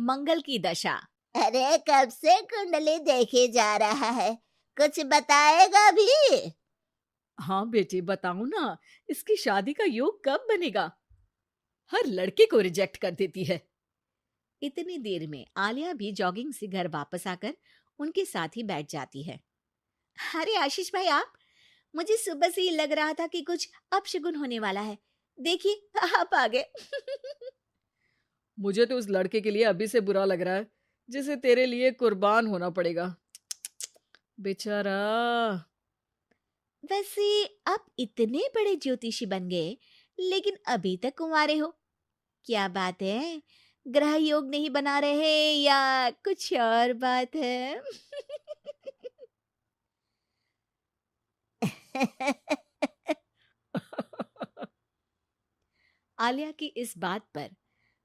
मंगल की दशा। अरे कब से कुंडली देखी जा रहा है, कुछ बताएगा भी? हाँ बेटी, बताऊं ना, इसकी शादी का योग कब बनेगा? हर लड़के को रिजेक्ट कर देती है। इतनी देर में आलिया भी जॉगिंग से घर वापस आकर उनके साथ ही बैठ जाती है। अरे आशीष भाई, आप, मुझे सुबह से ही लग रहा था कि कुछ अपशगुन होने वाला है। देखिए, आप आ गए। मुझे तो उस लड़के के लिए अभी से बुरा लग रहा है, जिसे तेरे लिए कुर्बान होना पड़ेगा। बेचारा। वैसे आप इतने बड़े ज्योतिषी बन गए, लेकिन अभी तक कुंवारे हो। क्या बात है? ग्रह योग नहीं बना रहे या कुछ और बात है? आलिया की इस बात पर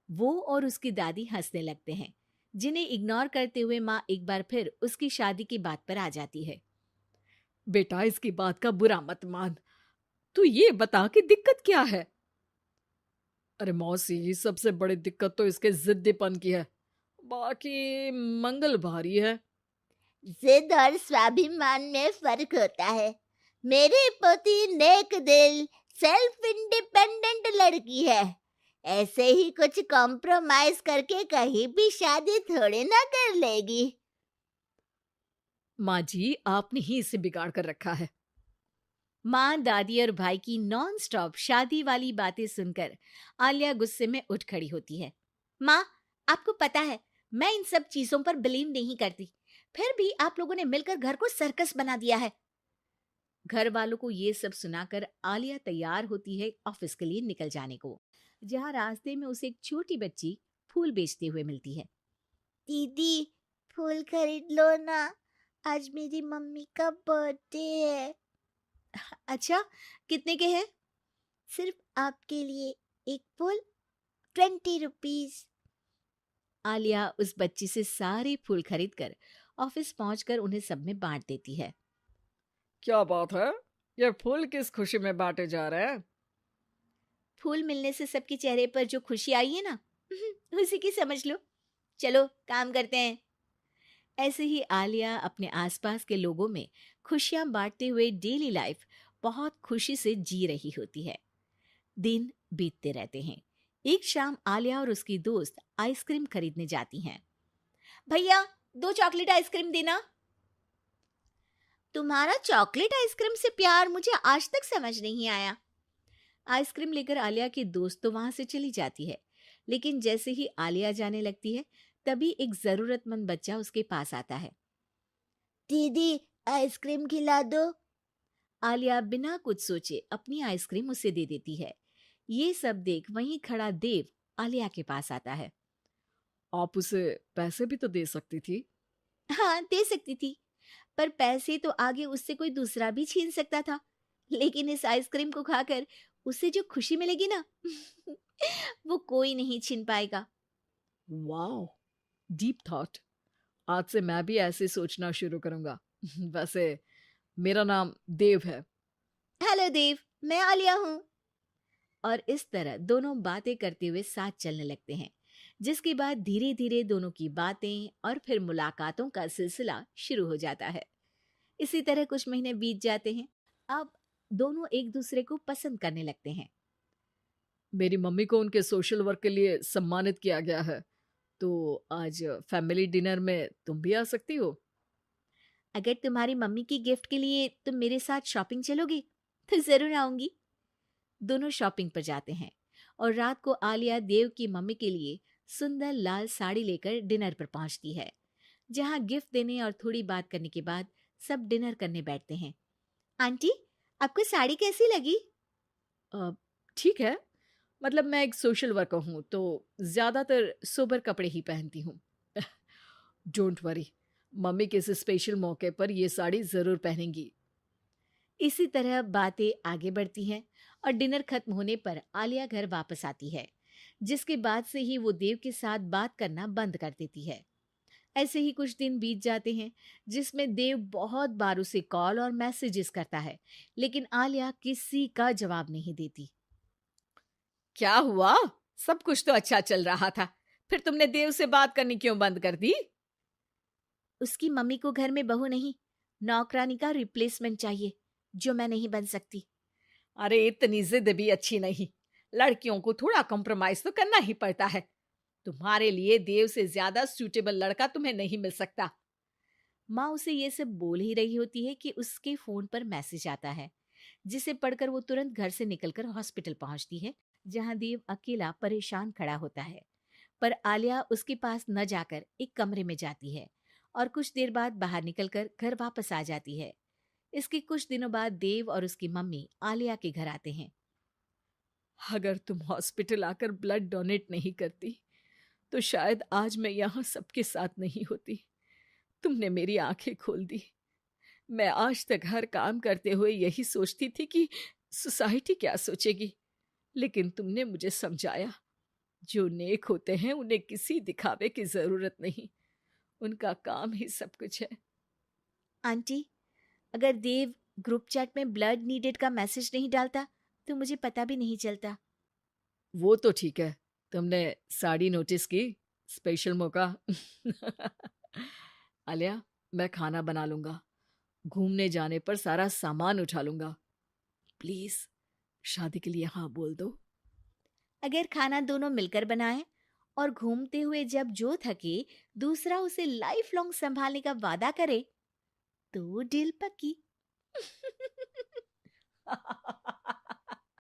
वो और उसकी दादी हंसने लगते हैं, जिन्हें इग्नोर करते हुए माँ एक बार फिर उसकी शादी की बात पर आ जाती है। बेटा, इसकी बात का बुरा मत मान। तू ये बता कि दिक्कत क्या है? अरे मौसी, सबसे बड़ी दिक्कत तो इसके जिद्दीपन की है। बाकी मंगल भारी है। जिद और स्वाभिमान में फर्क होता है। मेरी पोती नेक दिल, सेल्फ इंडिपेंडेंट लड़की है। ऐसे ही कुछ कॉम्प्रोमाइज करके कहीं भी शादी थोड़ी ना कर लेगी। माँ जी, आपने ही इसे बिगाड़ कर रखा है। माँ, दादी और भाई की नॉन स्टॉप शादी वाली बातें सुनकर आलिया गुस्से में उठ खड़ी होती है। माँ, आपको पता है मैं इन सब चीजों पर बिलीव नहीं करती, फिर भी आप लोगों ने मिलकर घर को सर्कस बना दिया है। घर वालों को ये सब सुनाकर आलिया तैयार होती है ऑफिस के लिए निकल जाने को, जहाँ रास्ते में उसे एक छोटी बच्ची फूल बेचते हुए मिलती है। दीदी, फूल खरीद लो ना, आज मेरी मम्मी का बर्थडे है। अच्छा, कितने के हैं? सिर्फ आपके लिए एक फूल, 20 रुपीज। आलिया उस बच्ची से सारे फूल खरीदकर ऑफिस पहुंचकर उन्हें सब में बांट देती है। क्या बात है? ये फूल किस खुशी में बांटे जा रहे हैं? फूल मिलने से सबके चेहरे पर जो खुशी आई है ना, उसी की समझ लो। चलो काम करते हैं। ऐसे ही आलिया अपने आसपास के लोगों में खुशियां बांटते हुए डेली लाइफ बहुत खुशी से जी रही होती है। दिन बीतते रहते हैं। एक शाम आलिया और उसकी दोस्त आइसक्रीम खरीदने जाती हैं। भैया, 2 चॉकलेट आइसक्रीम देना। तुम्हारा चॉकलेट आइसक्रीम से प्यार मुझे आज तक समझ नहीं आया। आइसक्रीम लेकर आलिया की दोस्त तो वहां से चली जाती है, लेकिन जैसे ही आलिया जाने लगती है, तभी एक जरूरतमंद बच्चा उसके पास आता है। दीदी, आइसक्रीम खिला दो। आलिया बिना कुछ सोचे अपनी आइसक्रीम उसे दे देती है। ये सब देख वहीं खड़ा देव आलिया के पास आता है। आप उसे पैसे भी तो दे सकती थी। हाँ, दे सकती थी, पर पैसे तो आगे उससे कोई दूसरा भी छीन सकता था। लेकिन इस आइसक्रीम को खाकर उसे जो खुशी मिलेगी ना, वो कोई नहीं छीन पाएगा। Wow, deep thought. आज से मैं भी ऐसे सोचना शुरू करूंगा। वैसे मेरा नाम देव है। हेलो देव, मैं आलिया हूँ। और इस तरह दोनों बातें करते हुए साथ चलने लगते हैं, जिसके बाद धीरे धीरे दोनों की बातें और फिर मुलाकातों का सिलसिला शुरू हो जाता है। इसी तरह कुछ महीने बीत जाते हैं। अब दोनों एक दूसरे को पसंद करने लगते हैं। मेरी मम्मी को उनके सोशल वर्क के लिए सम्मानित किया गया है, तो आज फैमिली डिनर में तुम भी आ सकती हो। अगर तुम्हारी मम्मी की गिफ्ट के लिए तुम मेरे साथ शॉपिंग चलोगी तो जरूर आऊंगी। दोनों शॉपिंग पर जाते हैं और रात को आलिया देव की मम्मी के लिए सुंदर लाल साड़ी लेकर डिनर पर पहुंचती है, जहां गिफ्ट देने और थोड़ी बात करने के बाद सब डिनर करने बैठते हैं। आंटी, आपको साड़ी कैसी लगी? अ, ठीक है। मतलब मैं एक सोशल वर्कर हूँ, तो ज़्यादातर सोबर कपड़े ही पहनती हूँ। डोंट वरी, मम्मी किसी स्पेशल मौके पर ये साड़ी ज़रूर पहनेंगी। इसी तरह बातें आगे बढ़ती हैं और डिनर खत्म होने पर आलिया घर वापस आती है, जिसके बाद से ही वो देव के साथ बात करना बंद कर देती है। ऐसे ही कुछ दिन बीत जाते हैं, जिसमें देव बहुत बार उसे कॉल और मैसेजेस करता है, लेकिन आलिया किसी का जवाब नहीं देती। क्या हुआ? सब कुछ तो अच्छा चल रहा था, फिर तुमने देव से बात करनी क्यों बंद कर दी? उसकी मम्मी को घर में बहू नहीं, नौकरानी का रिप्लेसमेंट चाहिए, जो मैं नहीं बन सकती। अरे इतनी जिद भी अच्छी नहीं। लड़कियों को थोड़ा कॉम्प्रोमाइज तो करना ही पड़ता है। तुम्हारे लिए देव से ज्यादा सूटेबल लड़का तुम्हें नहीं मिल सकता। माँ उसे ये सब बोल ही रही होती है कि उसके फोन पर मैसेज आता है, जिसे पढ़कर वो तुरंत घर से निकलकर हॉस्पिटल पहुंचती है, जहां देव अकेला परेशान खड़ा होता है। पर आलिया उसके पास न जाकर एक कमरे में जाती है और कुछ देर बाद बाहर निकलकर घर वापस आ जाती है। इसके कुछ दिनों बाद देव और उसकी मम्मी आलिया के घर आते हैं। अगर तुम हॉस्पिटल आकर ब्लड डोनेट नहीं करती तो शायद आज मैं यहाँ सबके साथ नहीं होती। तुमने मेरी आंखें खोल दी। मैं आज तक हर काम करते हुए यही सोचती थी कि सोसाइटी क्या सोचेगी, लेकिन तुमने मुझे समझाया, जो नेक होते हैं उन्हें किसी दिखावे की जरूरत नहीं, उनका काम ही सब कुछ है। आंटी, अगर देव ग्रुप चैट में ब्लड नीडेड का मैसेज नहीं डालता तो मुझे पता भी नहीं चलता। वो तो ठीक है, तुमने साड़ी नोटिस की, स्पेशल मौका। आलिया, मैं खाना बना लूंगा, घूमने जाने पर सारा सामान उठा लूंगा। प्लीज शादी के लिए हाँ बोल दो। अगर खाना दोनों मिलकर बनाए और घूमते हुए जब जो थके दूसरा उसे लाइफ लॉन्ग संभालने का वादा करे तो डील पक्की।